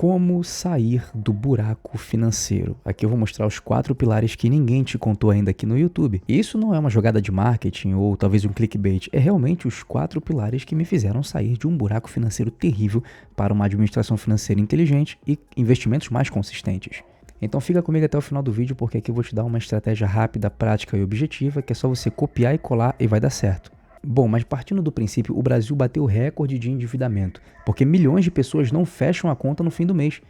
Como sair do buraco financeiro? Aqui eu vou mostrar os 4 pilares que ninguém te contou ainda aqui no YouTube. E isso não é uma jogada de marketing ou talvez um clickbait, é realmente os 4 pilares que me fizeram sair de um buraco financeiro terrível para uma administração financeira inteligente e investimentos mais consistentes. Então fica comigo até o final do vídeo porque aqui eu vou te dar uma estratégia rápida, prática e objetiva que é só você copiar e colar e vai dar certo. Bom, mas partindo do princípio, o Brasil bateu recorde de endividamento, porque milhões de pessoas não fecham a conta no fim do mês.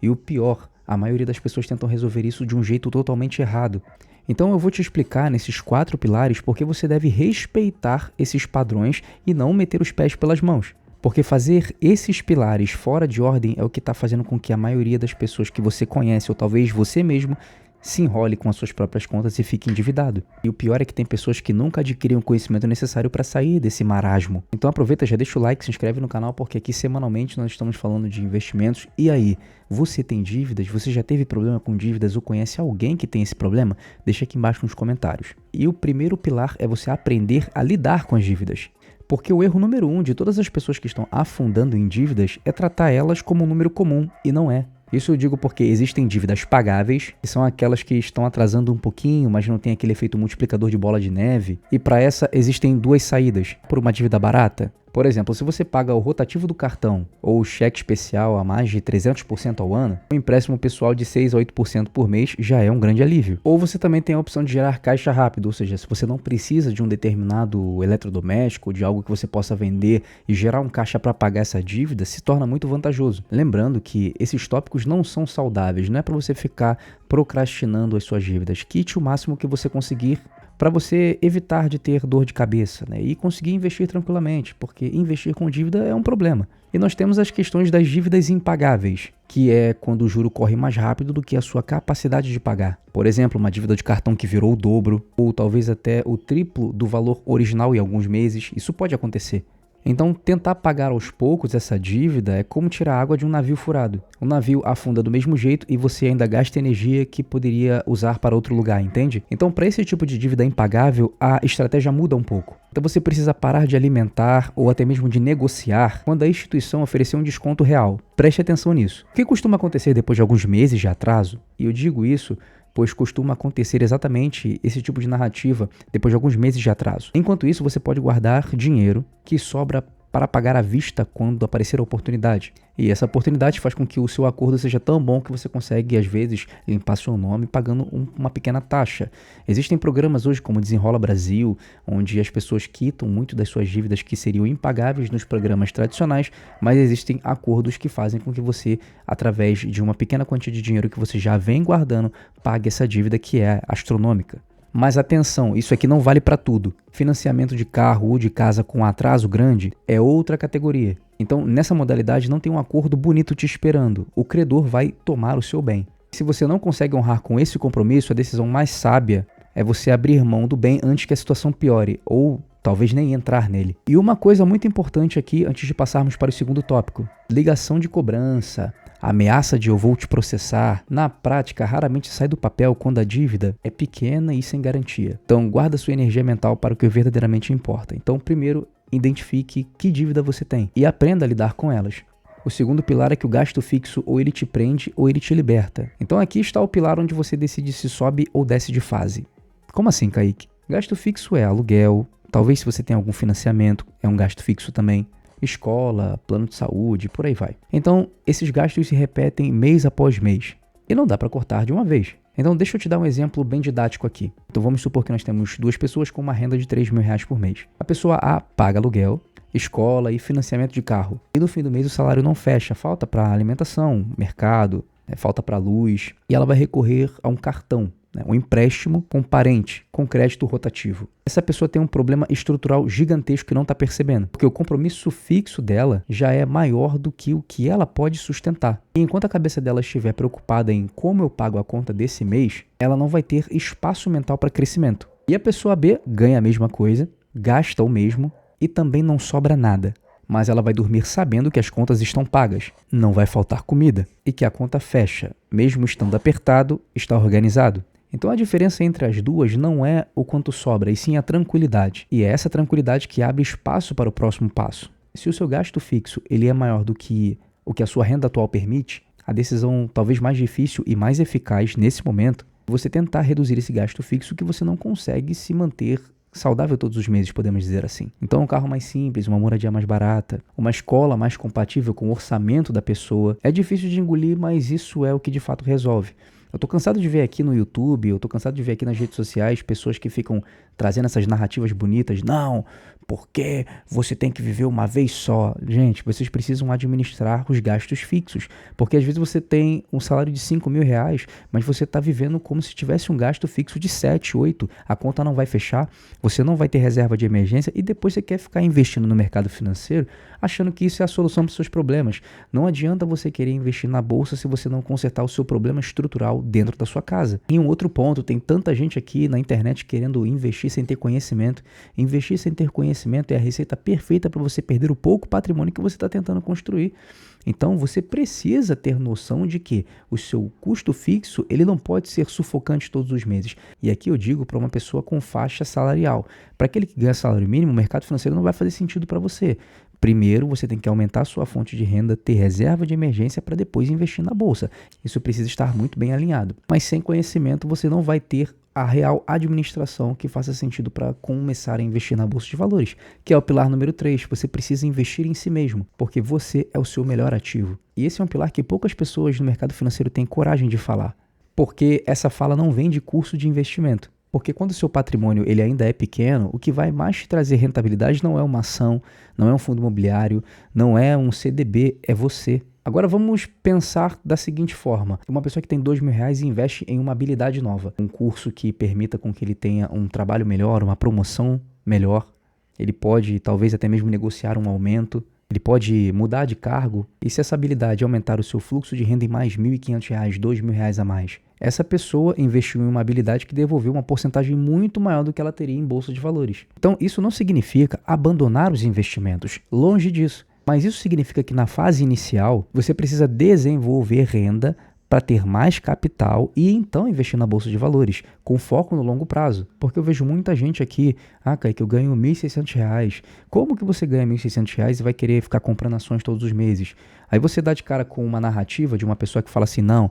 E o pior, a maioria das pessoas tentam resolver isso de um jeito totalmente errado. Então eu vou te explicar nesses 4 pilares porque você deve respeitar esses padrões e não meter os pés pelas mãos. Porque fazer esses pilares fora de ordem é o que está fazendo com que a maioria das pessoas que você conhece, ou talvez você mesmo, se enrole com as suas próprias contas e fique endividado. E o pior é que tem pessoas que nunca adquiriram o conhecimento necessário para sair desse marasmo. Então aproveita, já deixa o like, se inscreve no canal, porque aqui semanalmente nós estamos falando de investimentos. E aí, você tem dívidas? Você já teve problema com dívidas ou conhece alguém que tem esse problema? Deixa aqui embaixo nos comentários. E o primeiro pilar é você aprender a lidar com as dívidas. Porque o erro número 1 de todas as pessoas que estão afundando em dívidas é tratar elas como um número comum, e não é. Isso eu digo porque existem dívidas pagáveis, que são aquelas que estão atrasando um pouquinho, mas não tem aquele efeito multiplicador de bola de neve. E para essa existem 2 saídas. Por uma dívida barata, por exemplo, se você paga o rotativo do cartão ou o cheque especial a mais de 300% ao ano, um empréstimo pessoal de 6 a 8% por mês já é um grande alívio. Ou você também tem a opção de gerar caixa rápido, ou seja, se você não precisa de um determinado eletrodoméstico, de algo que você possa vender e gerar um caixa para pagar essa dívida, se torna muito vantajoso. Lembrando que esses tópicos não são saudáveis, não é para você ficar procrastinando as suas dívidas. Quite o máximo que você conseguir para você evitar de ter dor de cabeça, né? E conseguir investir tranquilamente, porque investir com dívida é um problema. E nós temos as questões das dívidas impagáveis, que é quando o juro corre mais rápido do que a sua capacidade de pagar. Por exemplo, uma dívida de cartão que virou o dobro, ou talvez até o triplo do valor original em alguns meses. Isso pode acontecer. Então, tentar pagar aos poucos essa dívida é como tirar água de um navio furado. O navio afunda do mesmo jeito e você ainda gasta energia que poderia usar para outro lugar, entende? Então, para esse tipo de dívida impagável, a estratégia muda um pouco. Então, você precisa parar de alimentar ou até mesmo de negociar quando a instituição oferecer um desconto real. Preste atenção nisso. O que costuma acontecer depois de alguns meses de atraso? E eu digo isso pois costuma acontecer exatamente esse tipo de narrativa depois de alguns meses de atraso. Enquanto isso, você pode guardar dinheiro que sobra para pagar à vista quando aparecer a oportunidade. E essa oportunidade faz com que o seu acordo seja tão bom que você consegue, às vezes, limpar seu nome pagando uma pequena taxa. Existem programas hoje como Desenrola Brasil, onde as pessoas quitam muito das suas dívidas que seriam impagáveis nos programas tradicionais, mas existem acordos que fazem com que você, através de uma pequena quantia de dinheiro que você já vem guardando, pague essa dívida que é astronômica. Mas atenção, isso aqui não vale para tudo. Financiamento de carro ou de casa com atraso grande é outra categoria. Então, nessa modalidade não tem um acordo bonito te esperando. O credor vai tomar o seu bem. Se você não consegue honrar com esse compromisso, a decisão mais sábia é você abrir mão do bem antes que a situação piore, ou talvez nem entrar nele. E uma coisa muito importante aqui, antes de passarmos para o segundo tópico: ligação de cobrança, ameaça de eu vou te processar, na prática raramente sai do papel quando a dívida é pequena e sem garantia. Então guarda sua energia mental para o que verdadeiramente importa. Então primeiro, identifique que dívida você tem e aprenda a lidar com elas. O segundo pilar é que o gasto fixo ou ele te prende ou ele te liberta. Então aqui está o pilar onde você decide se sobe ou desce de fase. Como assim, Kaique? Gasto fixo é aluguel, talvez se você tem algum financiamento, é um gasto fixo também. Escola, plano de saúde, por aí vai. Então, esses gastos se repetem mês após mês. E não dá para cortar de uma vez. Então, deixa eu te dar um exemplo bem didático aqui. Então, vamos supor que nós temos 2 pessoas com uma renda de R$3.000 por mês. A pessoa A paga aluguel, escola e financiamento de carro. E no fim do mês o salário não fecha, falta para alimentação, mercado, falta para luz. E ela vai recorrer a um cartão, um empréstimo com parente, com crédito rotativo. Essa pessoa tem um problema estrutural gigantesco que não está percebendo, porque o compromisso fixo dela já é maior do que o que ela pode sustentar. E enquanto a cabeça dela estiver preocupada em como eu pago a conta desse mês, ela não vai ter espaço mental para crescimento. E a pessoa B ganha a mesma coisa, gasta o mesmo e também não sobra nada. Mas ela vai dormir sabendo que as contas estão pagas, não vai faltar comida e que a conta fecha, mesmo estando apertado, está organizado. Então a diferença entre as duas não é o quanto sobra, e sim a tranquilidade. E é essa tranquilidade que abre espaço para o próximo passo. Se o seu gasto fixo ele é maior do que o que a sua renda atual permite, a decisão talvez mais difícil e mais eficaz nesse momento é você tentar reduzir esse gasto fixo que você não consegue se manter saudável todos os meses, podemos dizer assim. Então, um carro mais simples, uma moradia mais barata, uma escola mais compatível com o orçamento da pessoa. É difícil de engolir, mas isso é o que de fato resolve. Eu tô cansado de ver aqui no YouTube, eu tô cansado de ver aqui nas redes sociais pessoas que ficam trazendo essas narrativas bonitas. Não, porque você tem que viver uma vez só. Gente, vocês precisam administrar os gastos fixos. Porque às vezes você tem um salário de 5 mil reais, mas você está vivendo como se tivesse um gasto fixo de 7, 8. A conta não vai fechar, você não vai ter reserva de emergência e depois você quer ficar investindo no mercado financeiro achando que isso é a solução para os seus problemas. Não adianta você querer investir na bolsa se você não consertar o seu problema estrutural dentro da sua casa. E um outro ponto, tem tanta gente aqui na internet querendo investir sem ter conhecimento. Investir sem ter conhecimento é a receita perfeita para você perder o pouco patrimônio que você está tentando construir. Então você precisa ter noção de que o seu custo fixo ele não pode ser sufocante todos os meses. E aqui eu digo para uma pessoa com faixa salarial. Para aquele que ganha salário mínimo, o mercado financeiro não vai fazer sentido para você. Primeiro, você tem que aumentar a sua fonte de renda, ter reserva de emergência para depois investir na bolsa. Isso precisa estar muito bem alinhado. Mas sem conhecimento, você não vai ter a real administração que faça sentido para começar a investir na bolsa de valores, que é o pilar número 3. Você precisa investir em si mesmo, porque você é o seu melhor ativo. E esse é um pilar que poucas pessoas no mercado financeiro têm coragem de falar, porque essa fala não vem de curso de investimento. Porque quando o seu patrimônio ele ainda é pequeno, o que vai mais te trazer rentabilidade não é uma ação, não é um fundo imobiliário, não é um CDB, é você. Agora vamos pensar da seguinte forma. Uma pessoa que tem R$2.000 e investe em uma habilidade nova. Um curso que permita com que ele tenha um trabalho melhor, uma promoção melhor. Ele pode talvez até mesmo negociar um aumento. Ele pode mudar de cargo. E se essa habilidade aumentar o seu fluxo de renda em mais R$1.500, R$2.000 a mais, essa pessoa investiu em uma habilidade que devolveu uma porcentagem muito maior do que ela teria em bolsa de valores. Então, isso não significa abandonar os investimentos, longe disso. Mas isso significa que na fase inicial, você precisa desenvolver renda para ter mais capital e então investir na bolsa de valores, com foco no longo prazo. Porque eu vejo muita gente aqui, Kaique, eu ganho R$1.600. Como que você ganha R$1.600 e vai querer ficar comprando ações todos os meses? Aí você dá de cara com uma narrativa de uma pessoa que fala assim, não,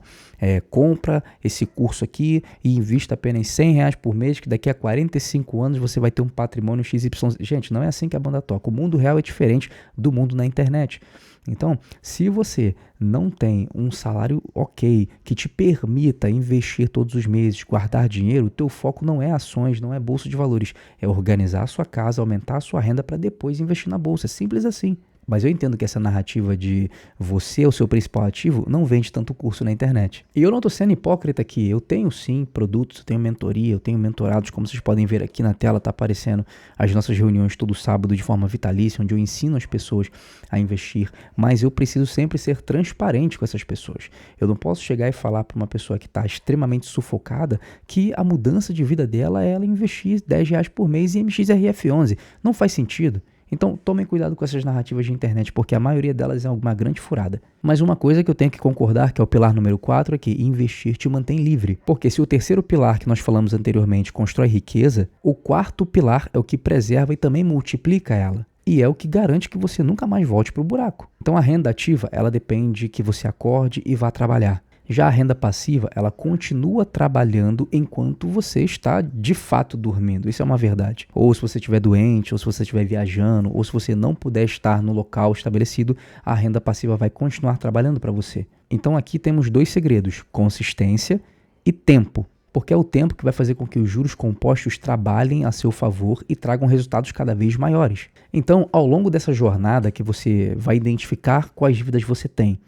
compra esse curso aqui e invista apenas R$100 por mês, que daqui a 45 anos você vai ter um patrimônio XY. Gente, não é assim que a banda toca. O mundo real é diferente do mundo na internet. Então, se você não tem um salário ok, que te permita investir todos os meses, guardar dinheiro, o teu foco não é ações, não é bolsa de valores, é organizar a sua casa, aumentar a sua renda para depois investir na bolsa. É simples assim. Mas eu entendo que essa narrativa de você é o seu principal ativo não vende tanto curso na internet. E eu não estou sendo hipócrita aqui. Eu tenho sim produtos, eu tenho mentoria, eu tenho mentorados, como vocês podem ver aqui na tela, está aparecendo as nossas reuniões todo sábado de forma vitalícia, onde eu ensino as pessoas a investir. Mas eu preciso sempre ser transparente com essas pessoas. Eu não posso chegar e falar para uma pessoa que está extremamente sufocada que a mudança de vida dela é ela investir R$10 por mês em MXRF11. Não faz sentido. Então, tomem cuidado com essas narrativas de internet, porque a maioria delas é uma grande furada. Mas uma coisa que eu tenho que concordar, que é o pilar número 4, é que investir te mantém livre. Porque se o terceiro pilar que nós falamos anteriormente constrói riqueza, o quarto pilar é o que preserva e também multiplica ela. E é o que garante que você nunca mais volte para o buraco. Então, a renda ativa, ela depende que você acorde e vá trabalhar. Já a renda passiva, ela continua trabalhando enquanto você está de fato dormindo. Isso é uma verdade. Ou se você estiver doente, ou se você estiver viajando, ou se você não puder estar no local estabelecido, a renda passiva vai continuar trabalhando para você. Então aqui temos 2 segredos: consistência e tempo. Porque é o tempo que vai fazer com que os juros compostos trabalhem a seu favor e tragam resultados cada vez maiores. Então, ao longo dessa jornada que você vai identificar quais dívidas você tem,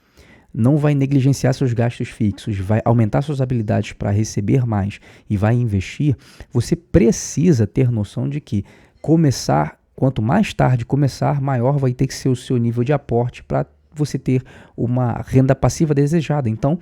não vai negligenciar seus gastos fixos, vai aumentar suas habilidades para receber mais e vai investir, você precisa ter noção de que quanto mais tarde começar, maior vai ter que ser o seu nível de aporte para você ter uma renda passiva desejada. Então,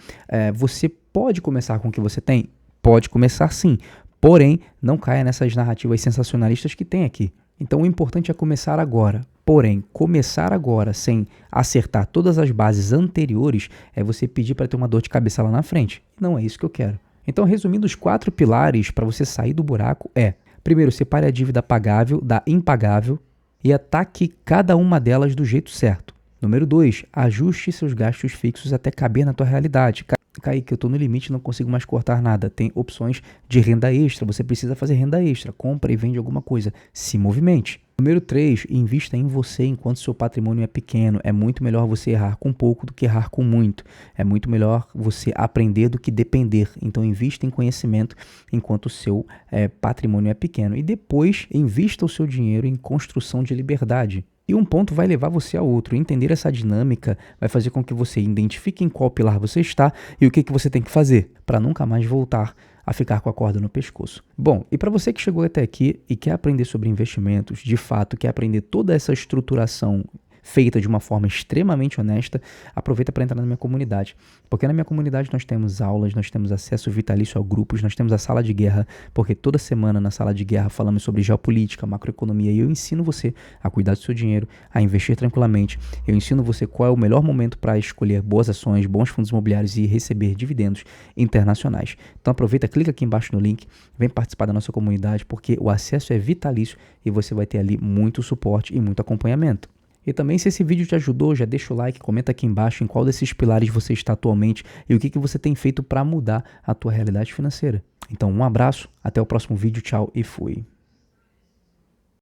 você pode começar com o que você tem? Pode começar sim, porém, não caia nessas narrativas sensacionalistas que tem aqui. Então, o importante é começar agora. Porém, começar agora sem acertar todas as bases anteriores é você pedir para ter uma dor de cabeça lá na frente. Não é isso que eu quero. Então, resumindo, os 4 pilares para você sair do buraco primeiro, separe a dívida pagável da impagável e ataque cada uma delas do jeito certo. Número 2, ajuste seus gastos fixos até caber na tua realidade. Kaique, eu estou no limite, não consigo mais cortar nada. Tem opções de renda extra, você precisa fazer renda extra, compra e vende alguma coisa, se movimente. Número 3, invista em você enquanto seu patrimônio é pequeno. É muito melhor você errar com pouco do que errar com muito. É muito melhor você aprender do que depender. Então, invista em conhecimento enquanto o seu patrimônio é pequeno. E depois, invista o seu dinheiro em construção de liberdade. E um ponto vai levar você a outro. Entender essa dinâmica vai fazer com que você identifique em qual pilar você está e o que você tem que fazer para nunca mais voltar a ficar com a corda no pescoço. Bom, e para você que chegou até aqui e quer aprender sobre investimentos, de fato, quer aprender toda essa estruturação feita de uma forma extremamente honesta, aproveita para entrar na minha comunidade. Porque na minha comunidade nós temos aulas, nós temos acesso vitalício a grupos, nós temos a sala de guerra, porque toda semana na sala de guerra falamos sobre geopolítica, macroeconomia e eu ensino você a cuidar do seu dinheiro, a investir tranquilamente. Eu ensino você qual é o melhor momento para escolher boas ações, bons fundos imobiliários e receber dividendos internacionais. Então aproveita, clica aqui embaixo no link, vem participar da nossa comunidade, porque o acesso é vitalício e você vai ter ali muito suporte e muito acompanhamento. E também, se esse vídeo te ajudou, já deixa o like, comenta aqui embaixo em qual desses pilares você está atualmente e o que você tem feito para mudar a tua realidade financeira. Então, um abraço, até o próximo vídeo, tchau e fui.